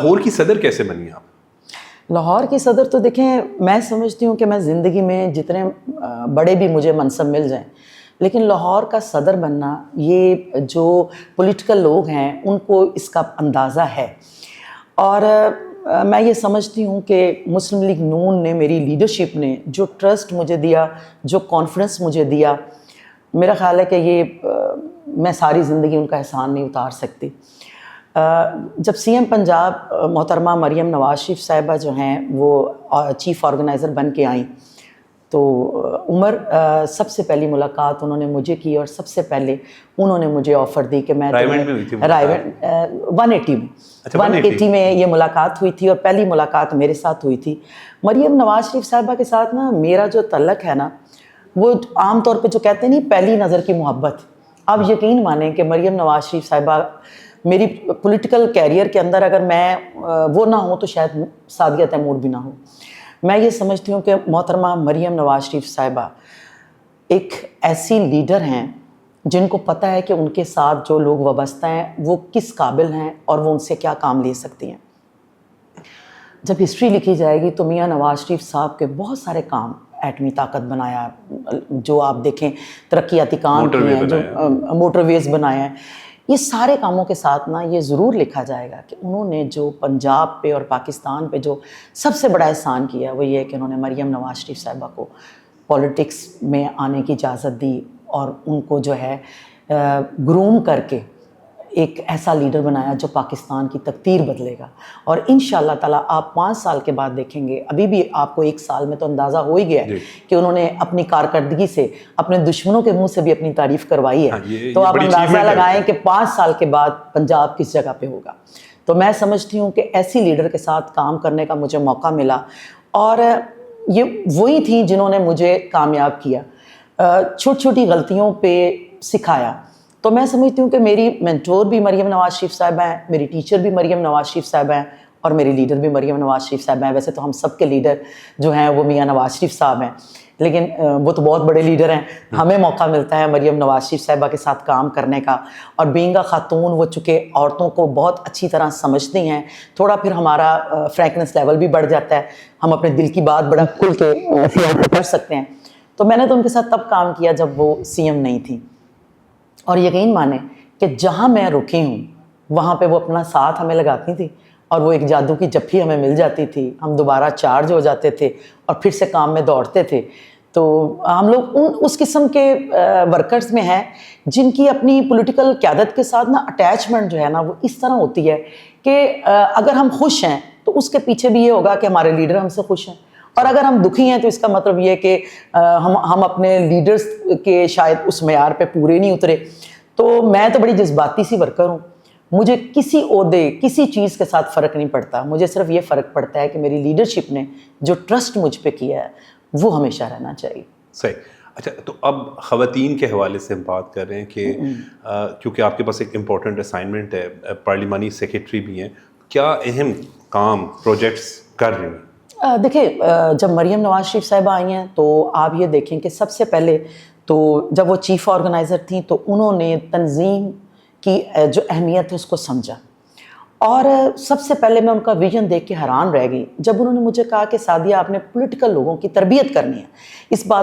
لاہور کی صدر کیسے بنی آپ؟ لاہور کی صدر تو دیکھیں، میں سمجھتی ہوں کہ میں زندگی میں جتنے بڑے بھی مجھے منصب مل جائیں، لیکن لاہور کا صدر بننا، یہ جو پولیٹیکل لوگ ہیں ان کو اس کا اندازہ ہے. اور میں یہ سمجھتی ہوں کہ مسلم لیگ نون نے، میری لیڈرشپ نے جو ٹرسٹ مجھے دیا، جو کانفیڈنس مجھے دیا، میرا خیال ہے کہ یہ میں ساری زندگی ان کا احسان نہیں اتار سکتی. جب سی ایم پنجاب محترمہ مریم نواز شریف صاحبہ جو ہیں وہ چیف آرگنائزر بن کے آئیں، تو عمر سب سے پہلی ملاقات انہوں نے مجھے کی، اور سب سے پہلے انہوں نے مجھے آفر دی کہ میں 180 میں یہ ملاقات ہوئی تھی، اور پہلی ملاقات میرے ساتھ ہوئی تھی. مریم نواز شریف صاحبہ کے ساتھ نا میرا جو تعلق ہے نا، وہ عام طور پہ جو کہتے ہیں نہیں پہلی نظر کی محبت. آپ یقین مانیں کہ مریم نواز شریف صاحبہ میری پولیٹیکل کیریئر کے اندر اگر میں وہ نہ ہوں تو شاید سعدیہ تیمور بھی نہ ہو. میں یہ سمجھتی ہوں کہ محترمہ مریم نواز شریف صاحبہ ایک ایسی لیڈر ہیں جن کو پتہ ہے کہ ان کے ساتھ جو لوگ وابستہ ہیں وہ کس قابل ہیں اور وہ ان سے کیا کام لے سکتی ہیں. جب ہسٹری لکھی جائے گی تو میاں نواز شریف صاحب کے بہت سارے کام، ایٹمی طاقت بنایا، جو آپ دیکھیں ترقیاتی کام کیے ہیں، جو موٹر ویز بنایا ہے، یہ سارے کاموں کے ساتھ نا یہ ضرور لکھا جائے گا کہ انہوں نے جو پنجاب پہ اور پاکستان پہ جو سب سے بڑا احسان کیا ہے وہ یہ ہے کہ انہوں نے مریم نواز شریف صاحبہ کو پولیٹکس میں آنے کی اجازت دی، اور ان کو جو ہے گروم کر کے ایک ایسا لیڈر بنایا جو پاکستان کی تقدیر بدلے گا. اور انشاءاللہ تعالیٰ آپ 5 سال کے بعد دیکھیں گے، ابھی بھی آپ کو 1 سال میں تو اندازہ ہو ہی گیا ہے کہ انہوں نے اپنی کارکردگی سے اپنے دشمنوں کے منہ سے بھی اپنی تعریف کروائی ہے. تو آپ اندازہ لگائیں کہ 5 سال کے بعد پنجاب کس جگہ پہ ہوگا. تو میں سمجھتی ہوں کہ ایسی لیڈر کے ساتھ کام کرنے کا مجھے موقع ملا، اور یہ وہی تھیں جنہوں نے مجھے کامیاب کیا، چھوٹی چھوٹی غلطیوں پہ سکھایا. تو میں سمجھتی ہوں کہ میری مینٹور بھی مریم نواز شریف صاحبہ ہیں، میری ٹیچر بھی مریم نواز شریف صاحبہ ہیں، اور میری لیڈر بھی مریم نواز شریف صاحبہ ہیں. ویسے تو ہم سب کے لیڈر جو ہیں وہ میاں نواز شریف صاحب ہیں، لیکن وہ تو بہت بڑے لیڈر ہیں. ہمیں موقع ملتا ہے مریم نواز شریف صاحبہ کے ساتھ کام کرنے کا، اور بینگ اے خاتون وہ چونکہ عورتوں کو بہت اچھی طرح سمجھتی ہیں، تھوڑا پھر ہمارا فرینکنس لیول بھی بڑھ جاتا ہے، ہم اپنے دل کی بات بڑا کھل کے کر سکتے ہیں. تو میں نے تو ان کے ساتھ تب کام کیا جب وہ سی ایم نہیں تھیں، اور یقین مانیں کہ جہاں میں رکی ہوں وہاں پہ وہ اپنا ساتھ ہمیں لگاتی تھی، اور وہ ایک جادو کی جپھی ہمیں مل جاتی تھی، ہم دوبارہ چارج ہو جاتے تھے اور پھر سے کام میں دوڑتے تھے. تو ہم لوگ اس قسم کے ورکرز میں ہیں جن کی اپنی پولیٹیکل قیادت کے ساتھ نا اٹیچمنٹ جو ہے نا وہ اس طرح ہوتی ہے کہ اگر ہم خوش ہیں تو اس کے پیچھے بھی یہ ہوگا کہ ہمارے لیڈر ہم سے خوش ہیں، اور اگر ہم دکھی ہیں تو اس کا مطلب یہ ہے کہ ہم اپنے لیڈرز کے شاید اس معیار پہ پورے نہیں اترے. تو میں تو بڑی جذباتی سی ورکر ہوں، مجھے کسی عہدے کسی چیز کے ساتھ فرق نہیں پڑتا، مجھے صرف یہ فرق پڑتا ہے کہ میری لیڈرشپ نے جو ٹرسٹ مجھ پہ کیا ہے وہ ہمیشہ رہنا چاہیے. صحیح. اچھا، تو اب خواتین کے حوالے سے ہم بات کر رہے ہیں کہ کیونکہ آپ کے پاس ایک امپورٹنٹ اسائنمنٹ ہے، پارلیمانی سیکریٹری بھی ہیں، کیا اہم کام پروجیکٹس کر رہی ہیں؟ دیکھیں، جب مریم نواز شریف صاحبہ آئی ہیں تو آپ یہ دیکھیں کہ سب سے پہلے تو جب وہ چیف آرگنائزر تھیں تو انہوں نے تنظیم کی جو اہمیت ہے اس کو سمجھا، اور سب سے پہلے میں ان کا ویژن دیکھ کے حیران رہ گئی جب انہوں نے مجھے کہا کہ سعدیہ آپ نے پولیٹیکل لوگوں کی تربیت کرنی ہے. اس بات